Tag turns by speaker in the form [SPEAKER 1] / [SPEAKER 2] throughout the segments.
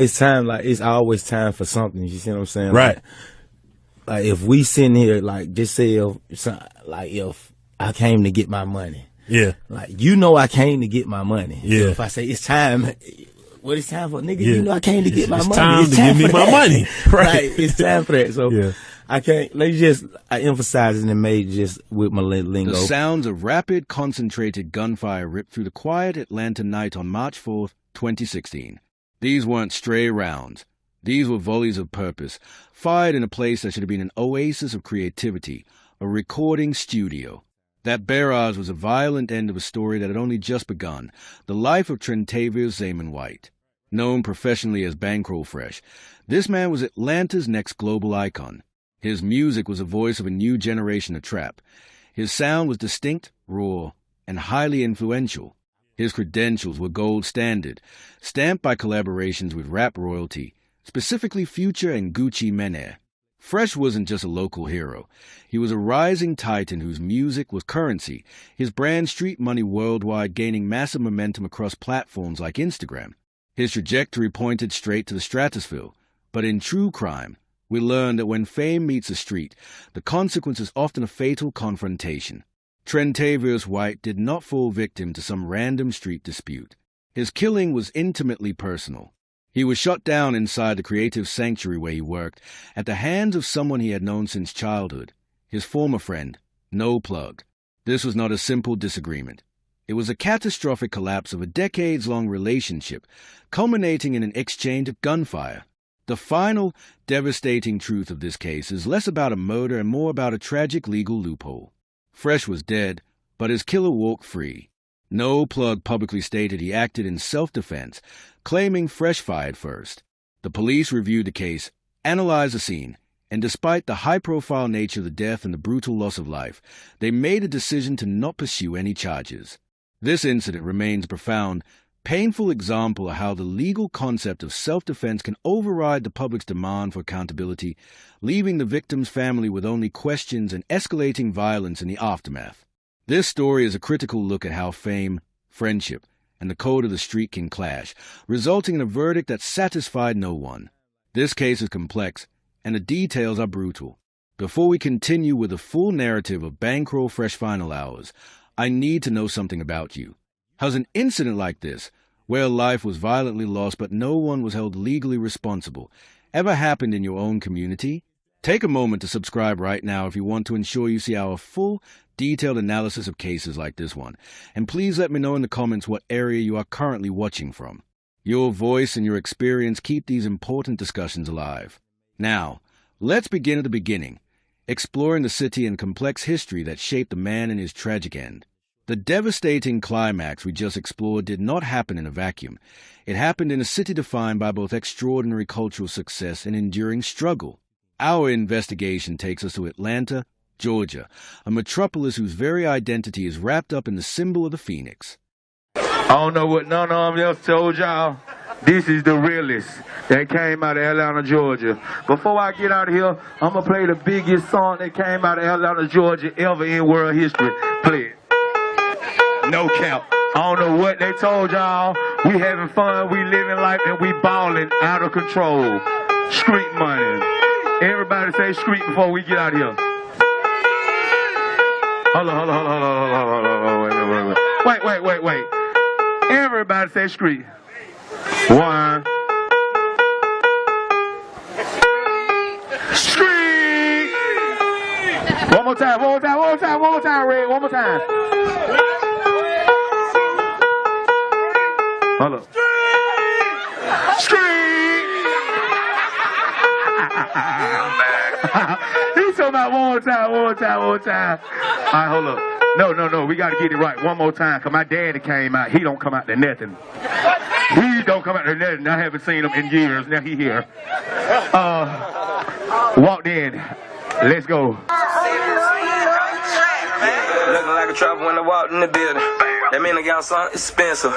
[SPEAKER 1] it's time. Like it's always time for something. You see what I'm saying?
[SPEAKER 2] Right.
[SPEAKER 1] Like if we sitting here, like just say if I came to get my money.
[SPEAKER 2] Yeah.
[SPEAKER 1] Like I came to get my money.
[SPEAKER 2] Yeah.
[SPEAKER 1] So if I say it's time, what it's time for, nigga?
[SPEAKER 2] Yeah.
[SPEAKER 1] You know I came to get my money.
[SPEAKER 2] Time to give me my money. Right.
[SPEAKER 1] Like, it's time for that. So
[SPEAKER 2] yeah.
[SPEAKER 1] I emphasize it and made just with my lingo.
[SPEAKER 3] The sounds of rapid, concentrated gunfire ripped through the quiet Atlanta night on March 4th, 2016. These weren't stray rounds. These were volleys of purpose, fired in a place that should have been an oasis of creativity, a recording studio. That barrage was a violent end of a story that had only just begun, the life of Trentavious Zaman White. Known professionally as Bankroll Fresh, this man was Atlanta's next global icon. His music was the voice of a new generation of trap. His sound was distinct, raw, and highly influential. His credentials were gold standard, stamped by collaborations with rap royalty, specifically Future and Gucci Mane. Fresh wasn't just a local hero. He was a rising titan whose music was currency, his brand street money worldwide gaining massive momentum across platforms like Instagram. His trajectory pointed straight to the stratosphere. But in true crime, we learned that when fame meets the street, the consequence is often a fatal confrontation. Trentavious White did not fall victim to some random street dispute. His killing was intimately personal. He was shot down inside the creative sanctuary where he worked at the hands of someone he had known since childhood, his former friend, No Plug. This was not a simple disagreement. It was a catastrophic collapse of a decades-long relationship, culminating in an exchange of gunfire. The final, devastating truth of this case is less about a murder and more about a tragic legal loophole. Fresh was dead, but his killer walked free. No Plug publicly stated he acted in self-defense, claiming Fresh fired first. The police reviewed the case, analyzed the scene, and despite the high-profile nature of the death and the brutal loss of life, they made a decision to not pursue any charges. This incident remains a profound, painful example of how the legal concept of self-defense can override the public's demand for accountability, leaving the victim's family with only questions and escalating violence in the aftermath. This story is a critical look at how fame, friendship, and the code of the street can clash, resulting in a verdict that satisfied no one. This case is complex, and the details are brutal. Before we continue with the full narrative of Bankroll Fresh Final Hours, I need to know something about you. How's an incident like this, where a life was violently lost but no one was held legally responsible, ever happened in your own community? Take a moment to subscribe right now if you want to ensure you see our full, detailed analysis of cases like this one. And please let me know in the comments what area you are currently watching from. Your voice and your experience keep these important discussions alive. Now, let's begin at the beginning, exploring the city and complex history that shaped the man and his tragic end. The devastating climax we just explored did not happen in a vacuum. It happened in a city defined by both extraordinary cultural success and enduring struggle. Our investigation takes us to Atlanta, Georgia, a metropolis whose very identity is wrapped up in the symbol of the phoenix.
[SPEAKER 4] I don't know what none of them else told y'all. This is the realest that came out of Atlanta, Georgia. Before I get out of here, I'm going to play the biggest song that came out of Atlanta, Georgia ever in world history. Play it. No cap. I don't know what they told y'all. We having fun, we living life, and we balling out of control. Street money. Everybody say street before we get out of here. Hold on. Wait. Everybody say street. One. Street. One more time, Red. One more time. Hold up. Street. He's talking about one more time. All right, hold up. No, we gotta get it right one more time, cause my daddy came out. He don't come out to nothing. He don't come out to nothing. I haven't seen him in years. Now he here. Walked in. Let's go.
[SPEAKER 5] Looking like a trouble when I walked in the building. That mean I got something expensive.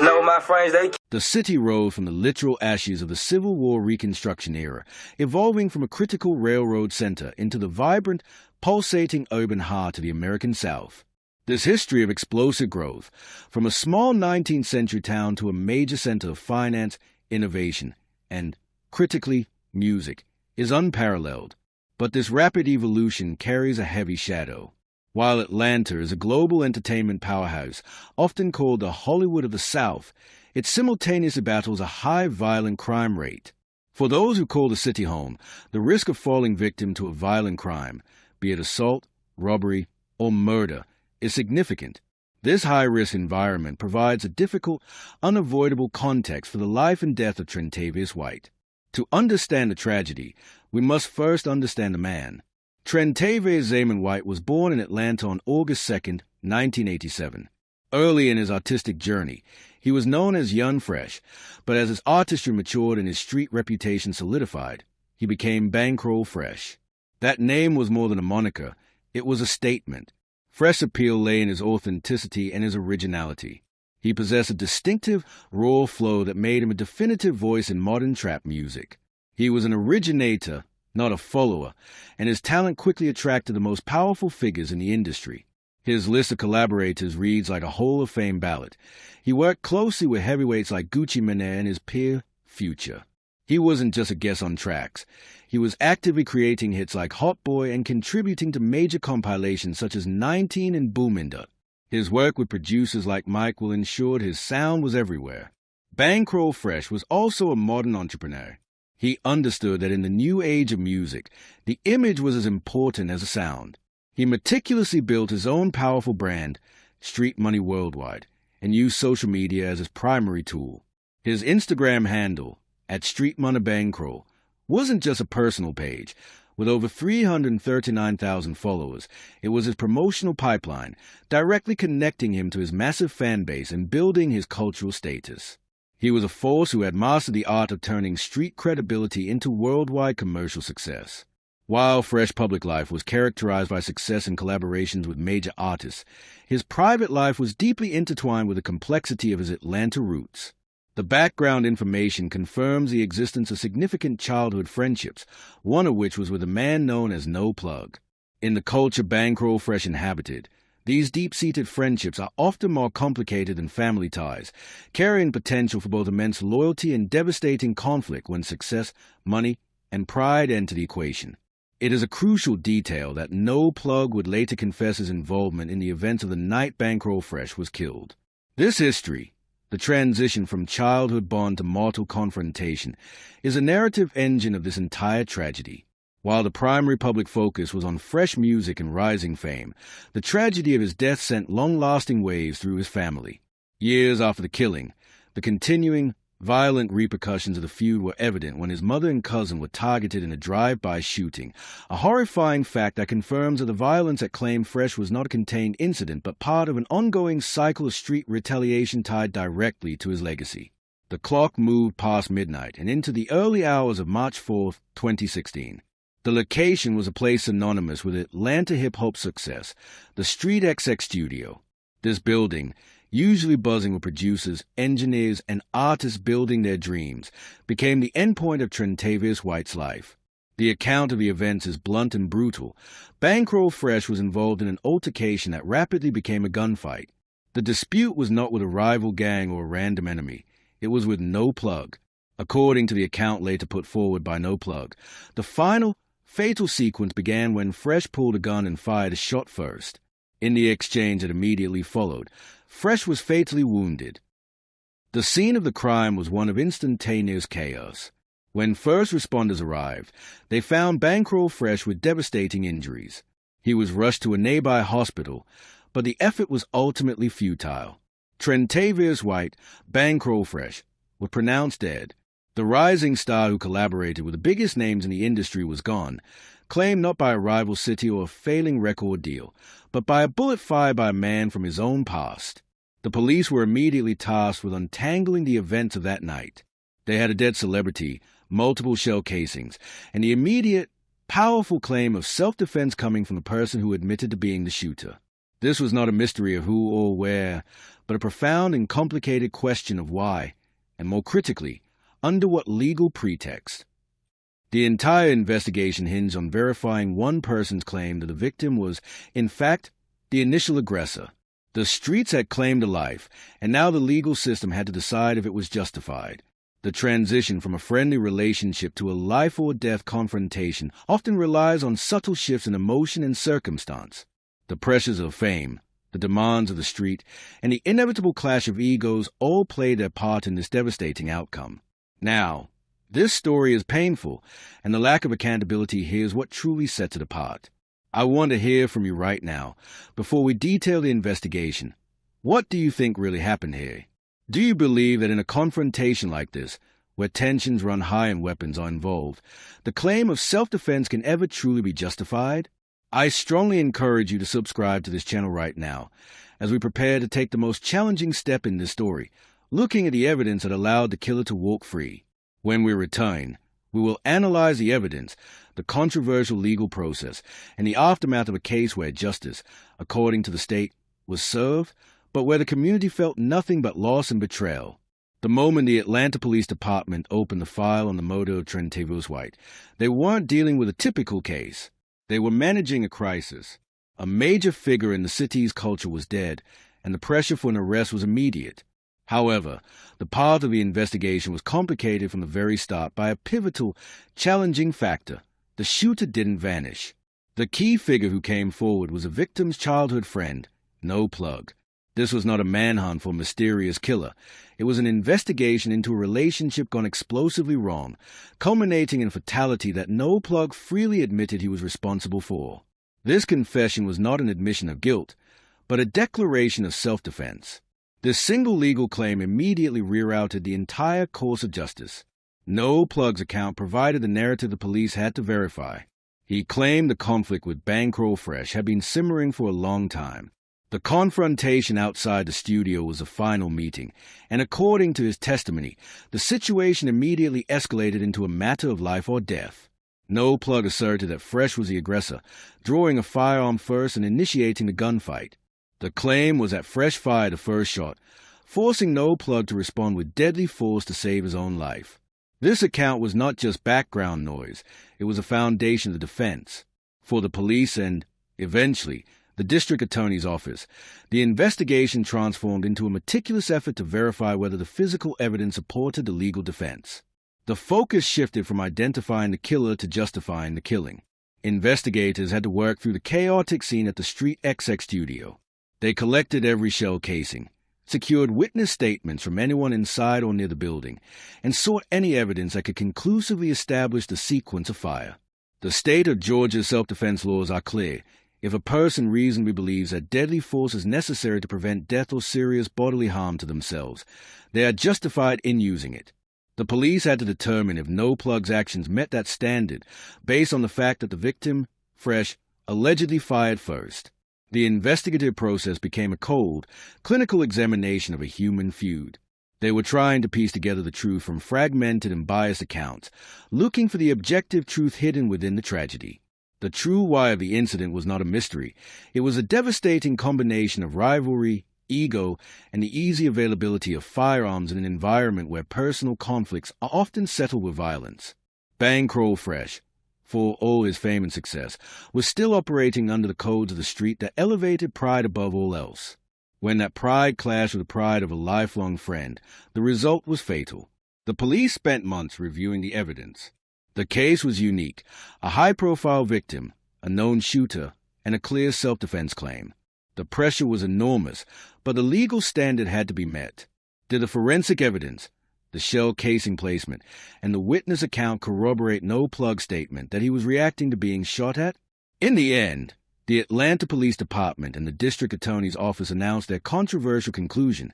[SPEAKER 5] No, my friends, they...
[SPEAKER 3] The city rose from the literal ashes of the Civil War Reconstruction era, evolving from a critical railroad center into the vibrant, pulsating urban heart of the American South. This history of explosive growth, from a small 19th century town to a major center of finance, innovation, and, critically, music, is unparalleled. But this rapid evolution carries a heavy shadow. While Atlanta is a global entertainment powerhouse, often called the Hollywood of the South, it simultaneously battles a high violent crime rate. For those who call the city home, the risk of falling victim to a violent crime, be it assault, robbery, or murder, is significant. This high-risk environment provides a difficult, unavoidable context for the life and death of Trentavious White. To understand the tragedy, we must first understand the man. Trentavious Zaman White was born in Atlanta on August 2, 1987. Early in his artistic journey, he was known as Young Fresh, but as his artistry matured and his street reputation solidified, he became Bankroll Fresh. That name was more than a moniker, it was a statement. Fresh's appeal lay in his authenticity and his originality. He possessed a distinctive, raw flow that made him a definitive voice in modern trap music. He was an originator, not a follower, and his talent quickly attracted the most powerful figures in the industry. His list of collaborators reads like a Hall of Fame ballot. He worked closely with heavyweights like Gucci Mane and his peer, Future. He wasn't just a guest on tracks. He was actively creating hits like Hot Boy and contributing to major compilations such as 19 and Boominda. His work with producers like Michael ensured his sound was everywhere. Bankroll Fresh was also a modern entrepreneur. He understood that in the new age of music, the image was as important as the sound. He meticulously built his own powerful brand, Street Money Worldwide, and used social media as his primary tool. His Instagram handle, @StreetMoneyBankroll, wasn't just a personal page. With over 339,000 followers, it was his promotional pipeline, directly connecting him to his massive fan base and building his cultural status. He was a force who had mastered the art of turning street credibility into worldwide commercial success. While Fresh public life was characterized by success and collaborations with major artists, his private life was deeply intertwined with the complexity of his Atlanta roots. The background information confirms the existence of significant childhood friendships, one of which was with a man known as No Plug. In the culture Bankroll Fresh inhabited, these deep-seated friendships are often more complicated than family ties, carrying potential for both immense loyalty and devastating conflict when success, money, and pride enter the equation. It is a crucial detail that No Plug would later confess his involvement in the events of the night Bankroll Fresh was killed. This history, the transition from childhood bond to mortal confrontation, is a narrative engine of this entire tragedy. While the primary public focus was on Fresh music and rising fame, the tragedy of his death sent long-lasting waves through his family. Years after the killing, the continuing, violent repercussions of the feud were evident when his mother and cousin were targeted in a drive-by shooting, a horrifying fact that confirms that the violence that claimed Fresh was not a contained incident but part of an ongoing cycle of street retaliation tied directly to his legacy. The clock moved past midnight and into the early hours of March 4, 2016. The location was a place synonymous with Atlanta hip-hop success, the Street XX Studio. This building, usually buzzing with producers, engineers, and artists building their dreams, became the endpoint of Trentavious White's life. The account of the events is blunt and brutal. Bankroll Fresh was involved in an altercation that rapidly became a gunfight. The dispute was not with a rival gang or a random enemy. It was with No Plug. According to the account later put forward by No Plug, the final, fatal sequence began when Fresh pulled a gun and fired a shot first. In the exchange that immediately followed, Fresh was fatally wounded. The scene of the crime was one of instantaneous chaos. When first responders arrived, they found Bankroll Fresh with devastating injuries. He was rushed to a nearby hospital, but the effort was ultimately futile. Trentavious White, Bankroll Fresh, was pronounced dead. The rising star who collaborated with the biggest names in the industry was gone, claimed not by a rival city or a failing record deal, but by a bullet fired by a man from his own past. The police were immediately tasked with untangling the events of that night. They had a dead celebrity, multiple shell casings, and the immediate, powerful claim of self-defense coming from the person who admitted to being the shooter. This was not a mystery of who or where, but a profound and complicated question of why, and more critically, under what legal pretext. The entire investigation hinged on verifying one person's claim that the victim was, in fact, the initial aggressor. The streets had claimed a life, and now the legal system had to decide if it was justified. The transition from a friendly relationship to a life-or-death confrontation often relies on subtle shifts in emotion and circumstance. The pressures of fame, the demands of the street, and the inevitable clash of egos all play their part in this devastating outcome. Now, this story is painful, and the lack of accountability here is what truly sets it apart. I want to hear from you right now, before we detail the investigation. What do you think really happened here? Do you believe that in a confrontation like this, where tensions run high and weapons are involved, the claim of self-defense can ever truly be justified? I strongly encourage you to subscribe to this channel right now, as we prepare to take the most challenging step in this story, looking at the evidence that allowed the killer to walk free. When we return, we will analyze the evidence, the controversial legal process, and the aftermath of a case where justice, according to the state, was served, but where the community felt nothing but loss and betrayal. The moment the Atlanta Police Department opened the file on the murder of Trentavious White, they weren't dealing with a typical case. They were managing a crisis. A major figure in the city's culture was dead, and the pressure for an arrest was immediate. However, the path of the investigation was complicated from the very start by a pivotal, challenging factor. The shooter didn't vanish. The key figure who came forward was a victim's childhood friend, No Plug. This was not a manhunt for a mysterious killer. It was an investigation into a relationship gone explosively wrong, culminating in a fatality that No Plug freely admitted he was responsible for. This confession was not an admission of guilt, but a declaration of self-defense. This single legal claim immediately rerouted the entire course of justice. No Plug's account provided the narrative the police had to verify. He claimed the conflict with Bankroll Fresh had been simmering for a long time. The confrontation outside the studio was the final meeting, and according to his testimony, the situation immediately escalated into a matter of life or death. No Plug asserted that Fresh was the aggressor, drawing a firearm first and initiating the gunfight. The claim was that Fresh fired the first shot, forcing No Plug to respond with deadly force to save his own life. This account was not just background noise, it was a foundation of the defense. For the police and, eventually, the district attorney's office, the investigation transformed into a meticulous effort to verify whether the physical evidence supported the legal defense. The focus shifted from identifying the killer to justifying the killing. Investigators had to work through the chaotic scene at the Street XX studio. They collected every shell casing, secured witness statements from anyone inside or near the building, and sought any evidence that could conclusively establish the sequence of fire. The state of Georgia's self-defense laws are clear. If a person reasonably believes that deadly force is necessary to prevent death or serious bodily harm to themselves, they are justified in using it. The police had to determine if No Plug's actions met that standard based on the fact that the victim, Fresh, allegedly fired first. The investigative process became a cold, clinical examination of a human feud. They were trying to piece together the truth from fragmented and biased accounts, looking for the objective truth hidden within the tragedy. The true why of the incident was not a mystery. It was a devastating combination of rivalry, ego, and the easy availability of firearms in an environment where personal conflicts are often settled with violence. Bankroll Fresh, for all his fame and success, was still operating under the codes of the street that elevated pride above all else. When that pride clashed with the pride of a lifelong friend, the result was fatal. The police spent months reviewing the evidence. The case was unique, a high-profile victim, a known shooter, and a clear self-defense claim. The pressure was enormous, but the legal standard had to be met. Did the forensic evidence, the shell casing placement, and the witness account corroborate No Plug's statement that he was reacting to being shot at? In the end, the Atlanta Police Department and the District Attorney's Office announced their controversial conclusion.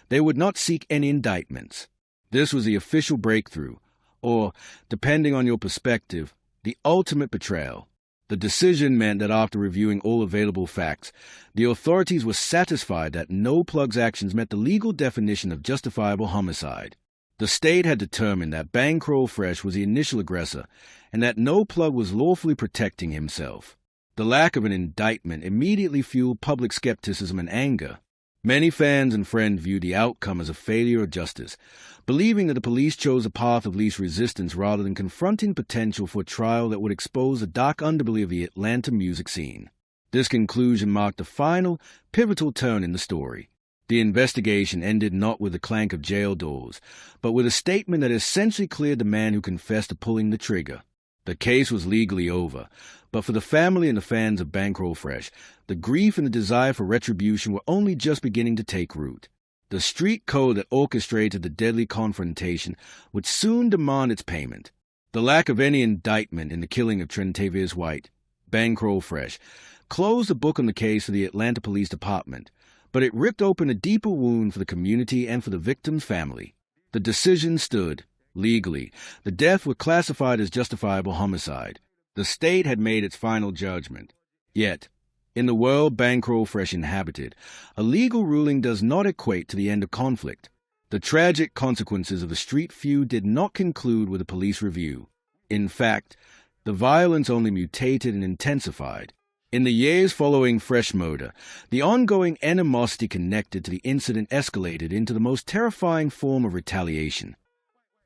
[SPEAKER 3] They would not seek any indictments. This was the official breakthrough, or, depending on your perspective, the ultimate betrayal. The decision meant that after reviewing all available facts, the authorities were satisfied that No Plug's actions met the legal definition of justifiable homicide. The state had determined that Bankroll Fresh was the initial aggressor, and that No Plug was lawfully protecting himself. The lack of an indictment immediately fueled public skepticism and anger. Many fans and friends viewed the outcome as a failure of justice, believing that the police chose a path of least resistance rather than confronting potential for a trial that would expose the dark underbelly of the Atlanta music scene. This conclusion marked the final, pivotal turn in the story. The investigation ended not with the clank of jail doors, but with a statement that essentially cleared the man who confessed to pulling the trigger. The case was legally over, but for the family and the fans of Bankroll Fresh, the grief and the desire for retribution were only just beginning to take root. The street code that orchestrated the deadly confrontation would soon demand its payment. The lack of any indictment in the killing of Trentavious White, Bankroll Fresh, closed the book on the case for the Atlanta Police Department, but it ripped open a deeper wound for the community and for the victim's family. The decision stood. Legally, the death was classified as justifiable homicide. The state had made its final judgment. Yet, in the world Bankroll Fresh inhabited, a legal ruling does not equate to the end of conflict. The tragic consequences of the street feud did not conclude with a police review. In fact, the violence only mutated and intensified. In the years following Fresh murder, the ongoing animosity connected to the incident escalated into the most terrifying form of retaliation.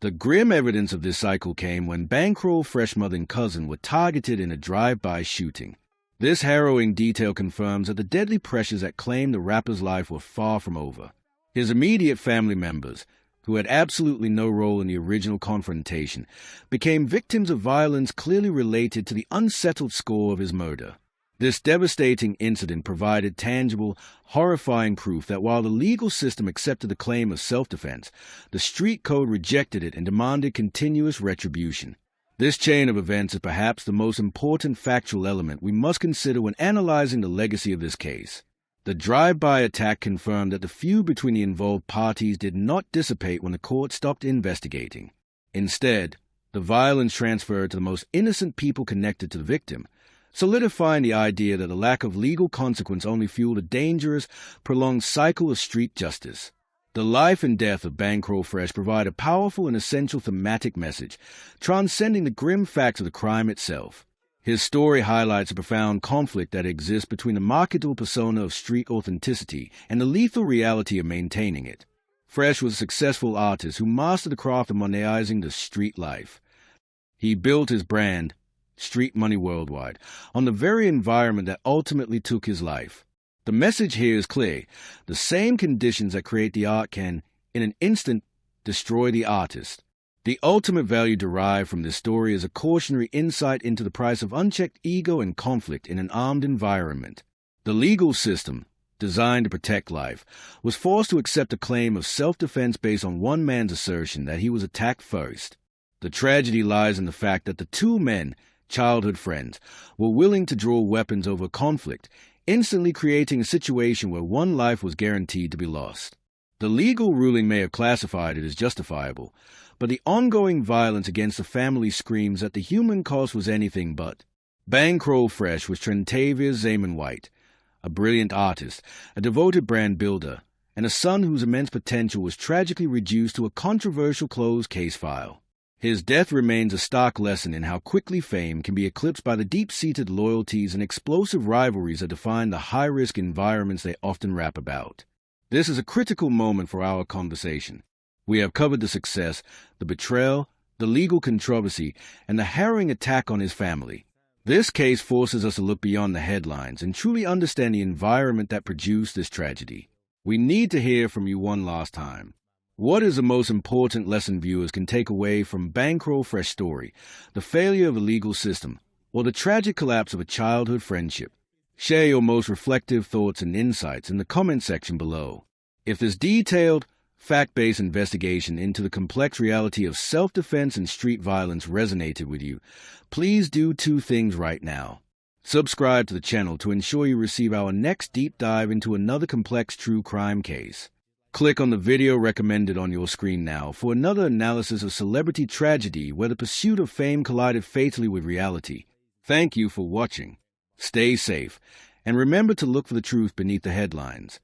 [SPEAKER 3] The grim evidence of this cycle came when Bankroll Fresh mother and cousin were targeted in a drive-by shooting. This harrowing detail confirms that the deadly pressures that claimed the rapper's life were far from over. His immediate family members, who had absolutely no role in the original confrontation, became victims of violence clearly related to the unsettled score of his murder. This devastating incident provided tangible, horrifying proof that while the legal system accepted the claim of self-defense, the street code rejected it and demanded continuous retribution. This chain of events is perhaps the most important factual element we must consider when analyzing the legacy of this case. The drive-by attack confirmed that the feud between the involved parties did not dissipate when the court stopped investigating. Instead, the violence transferred to the most innocent people connected to the victim, solidifying the idea that the lack of legal consequence only fueled a dangerous, prolonged cycle of street justice. The life and death of Bankroll Fresh provide a powerful and essential thematic message, transcending the grim facts of the crime itself. His story highlights a profound conflict that exists between the marketable persona of street authenticity and the lethal reality of maintaining it. Fresh was a successful artist who mastered the craft of monetizing the street life. He built his brand, Street Money Worldwide, on the very environment that ultimately took his life. The message here is clear. The same conditions that create the art can, in an instant, destroy the artist. The ultimate value derived from this story is a cautionary insight into the price of unchecked ego and conflict in an armed environment. The legal system, designed to protect life, was forced to accept a claim of self-defense based on one man's assertion that he was attacked first. The tragedy lies in the fact that the two men, childhood friends, were willing to draw weapons over conflict, instantly creating a situation where one life was guaranteed to be lost. The legal ruling may have classified it as justifiable, but the ongoing violence against the family screams that the human cost was anything but. Bankroll Fresh was Trentavious Zaman White, a brilliant artist, a devoted brand builder, and a son whose immense potential was tragically reduced to a controversial closed case file. His death remains a stark lesson in how quickly fame can be eclipsed by the deep-seated loyalties and explosive rivalries that define the high-risk environments they often rap about. This is a critical moment for our conversation. We have covered the success, the betrayal, the legal controversy, and the harrowing attack on his family. This case forces us to look beyond the headlines and truly understand the environment that produced this tragedy. We need to hear from you one last time. What is the most important lesson viewers can take away from Bankroll Fresh story, the failure of the legal system, or the tragic collapse of a childhood friendship? Share your most reflective thoughts and insights in the comment section below. If this detailed, fact-based investigation into the complex reality of self-defense and street violence resonated with you, please do two things right now. Subscribe to the channel to ensure you receive our next deep dive into another complex true crime case. Click on the video recommended on your screen now for another analysis of celebrity tragedy where the pursuit of fame collided fatally with reality. Thank you for watching. Stay safe, and remember to look for the truth beneath the headlines.